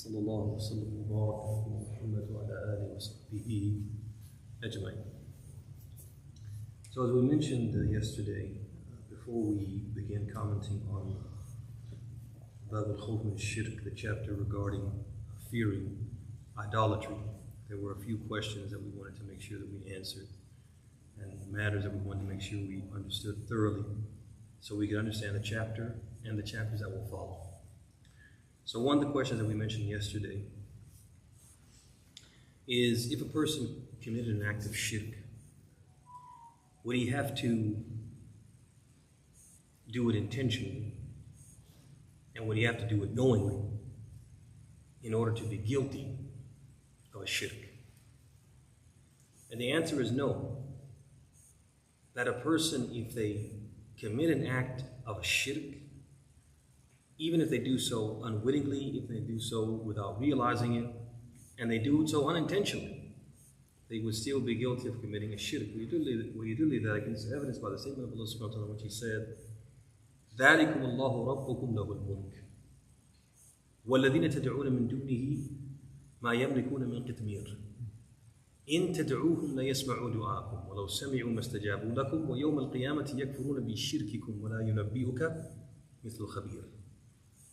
صلى الله وسلم وبارك على محمد وعلى آله وصحبه أجمعين. So as we mentioned yesterday, before we began commenting on Bab al-Khawf min Shirk, the chapter regarding fearing idolatry, there were a few questions that we wanted to make sure that we answered, and matters that we wanted to make sure we understood thoroughly, so we could understand the chapter and the chapters that will follow. So one of the questions that we mentioned yesterday is, if a person committed an act of shirk, would he have to do it intentionally? And would he have to do it knowingly in order to be guilty of a shirk? And the answer is no. That a person, if they commit an act of a shirk, even if they do so unwittingly, if they do so without realizing it, and they do so unintentionally, they would still be guilty of committing a shirk. We do leave that against evidence by the statement of Allah subhanahu wa ta'ala, which He said, ذَلِكُمُ اللَّهُ رَبُّكُمْ لَهُ الْمُلْكُ وَالَّذِينَ تَدْعُونَ مِن دُونِهِ مَا يَمْلِكُونَ مِن قِطْمِيرٍ إِن تَدْعُوهُمْ لَا يَسْمَعُوا دُعَاءَكُمْ وَلَوْ سَمِعُوا مَا اسْتَجَابُوا لَكُمْ وَيَوْمَ الْقِيَامَةِ يَكْفُرُونَ بِشِرْكِكُمْ وَلَا يُنَبِّئُكَ مِثْلُ خَبِيرٍ.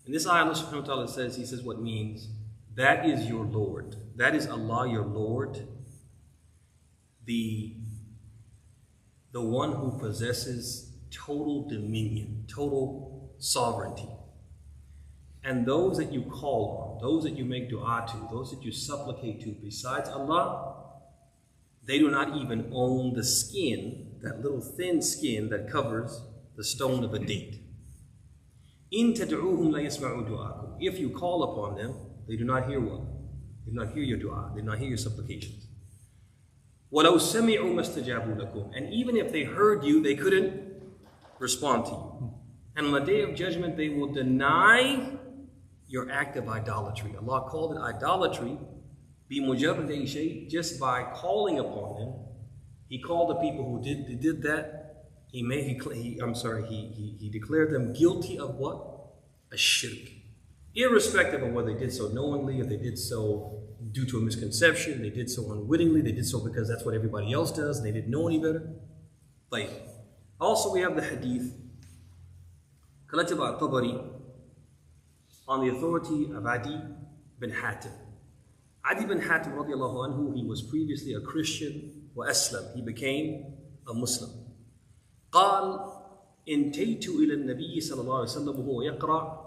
In this ayah, Allah subhanahu wa ta'ala says, He says what means, that is your Lord. That is Allah, your Lord, the one who possesses total dominion, total sovereignty. And those that you call on, those that you make dua to, those that you supplicate to besides Allah, they do not even own the skin, that little thin skin that covers the stone of a date. إِن تَدْعُوهُمْ لَا يَسْمَعُوا دُعَاءَكُمْ. If you call upon them, they do not hear what? They do not hear your dua. They do not hear your supplications. وَلَوْ سَمِعُوا مَا اسْتَجَابُوا لَكُمْ. And even if they heard you, they couldn't respond to you. And on the day of judgment, they will deny your act of idolatry. Allah called it idolatry, بِمُجَرَّدِ شَيْءٍ, just by calling upon them. He called the people who did that. He declared them guilty of what? A shirk. Irrespective of whether they did so knowingly, or they did so due to a misconception, they did so unwittingly, they did so because that's what everybody else does, and they didn't know any better. Like, also we have the hadith, Kitaabu Al-Tawheed Chp, on the authority of Adi bin Hatim. Adi bin Hatim radiallahu anhu, he was previously a Christian, wa aslam, he became a Muslim. قال انتهيت إلى النبي صلى الله عليه وسلم وهو يقرأ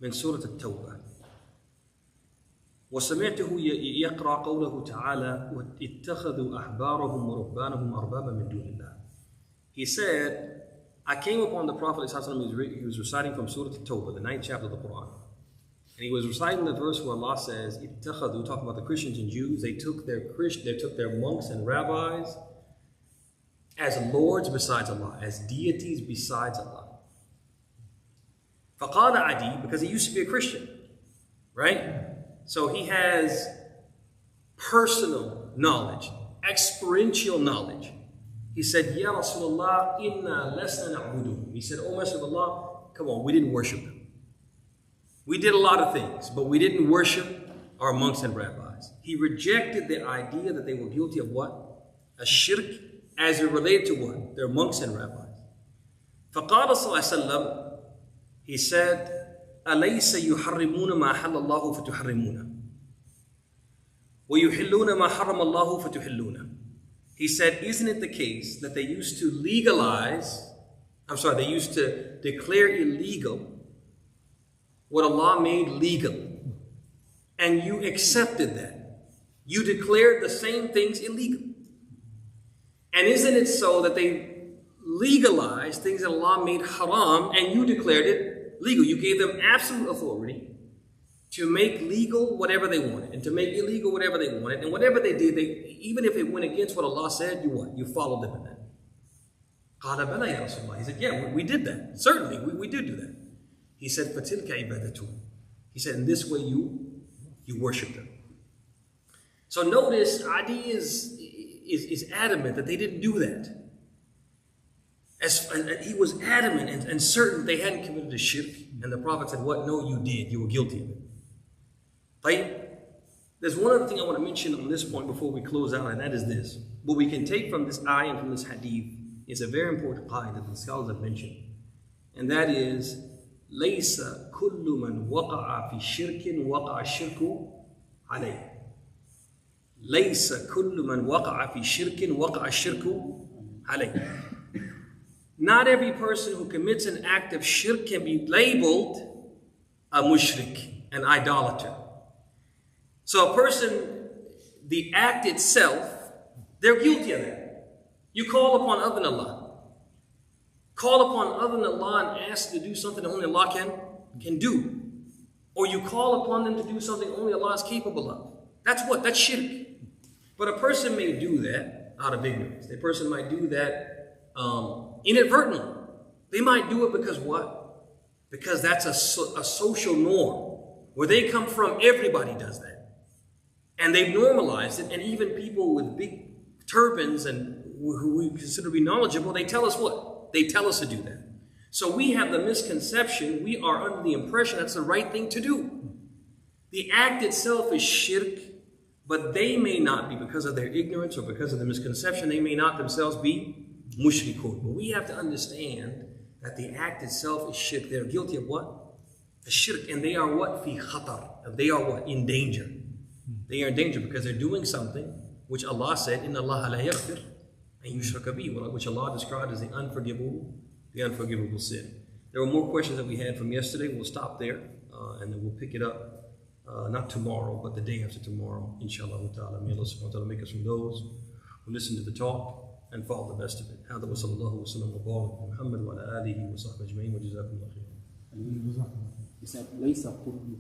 من سورة التوبة وسمعته يقرأ قوله تعالى اتخذوا أحبارهم ورهبانهم أربابا من دون الله. He said, I came upon the Prophet, he was reciting from Surah At-Tawbah, the 9th chapter of the Quran. And he was reciting the verse where Allah says, اتخذوا, talking about the Christians and Jews, they took their monks and rabbis as lords besides Allah, as deities besides Allah. فَقَالَ Adi, because he used to be a Christian, right? So he has personal knowledge, experiential knowledge. He said, Ya Rasulullah, inna lasna na'buduhum. He said, O Messenger of Allah, come on, we didn't worship them. We did a lot of things, but we didn't worship our monks and rabbis. He rejected the idea that they were guilty of what? A shirk, as it related to what? Their monks and rabbis. فَقَالَ صَلَّى اللَّهُ عَلَيْهِ وسلم, he said, أَلَيْسَ يُحَرِّمُونَ مَا حَلَّ اللَّهُ فَتُحَرِّمُونَ وَيُحِلُّونَ مَا حَرَّمَ اللَّهُ فَتُحِلُّونَ. He said, isn't it the case that they used to they used to declare illegal what Allah made legal, and you accepted that. You declared the same things illegal. And isn't it so that they legalized things that Allah made haram, and you declared it legal? You gave them absolute authority to make legal whatever they wanted, and to make illegal whatever they wanted, and whatever they did, even if it went against what Allah said, you followed them in that. He said, yeah, we did that. Certainly, we did do that. He said, فَتِلْكَ عِبَادَتُهُ. He said, in this way you worship them. So notice, Adi is adamant that they didn't do that. He was adamant and certain they hadn't committed a shirk, and the Prophet said, what? No, you did. You were guilty of it. طيب, there's one other thing I want to mention on this point before we close out, and that is this. What we can take from this ayah and from this hadith is a very important qaida that the scholars have mentioned. And that is, لَيْسَ كُلُّ مَنْ وَقَعَ فِي شِرْكٍ وَقَعَ الشِّرْكُ عَلَيْهِ. لَيْسَ كُلُّ مَنْ وَقَعَ فِي شِرْكٍ وَقَعَ الشِّرْكُ عَلَيْهِ. Not every person who commits an act of shirk can be labeled a mushrik, an idolater. So a person, the act itself, they're guilty of that. You call upon other than Allah. Call upon other than Allah and ask to do something that only Allah can do. Or you call upon them to do something only Allah is capable of. That's what? That's shirk. But a person may do that out of ignorance. A person might do that inadvertently. They might do it because what? Because that's a social norm. Where they come from, everybody does that. And they've normalized it, and even people with big turbans and who we consider to be knowledgeable, they tell us what? They tell us to do that. So we have the misconception, we are under the impression that's the right thing to do. The act itself is shirk, but they may not be, because of their ignorance or because of the misconception, they may not themselves be mushrikun. But we have to understand that the act itself is shirk. They're guilty of what? A shirk, and they are what? Fi khatar. They are what? In danger. They are in danger because they're doing something which Allah said, Inna Allah la yaghfir an yushraka bihi, which Allah described as the unforgivable sin. There were more questions that we had from yesterday. We'll stop there and then we'll pick it up not tomorrow, but the day after tomorrow, inshallah ta'ala. May Allah subhanahu wa ta'ala make us from those who listen to the talk and follow the best of it. هذا وصلى الله وسلم وبارك محمد وعلى آله وصحبه أجمعين وجزاكم الله خيرا. He said, ليس كل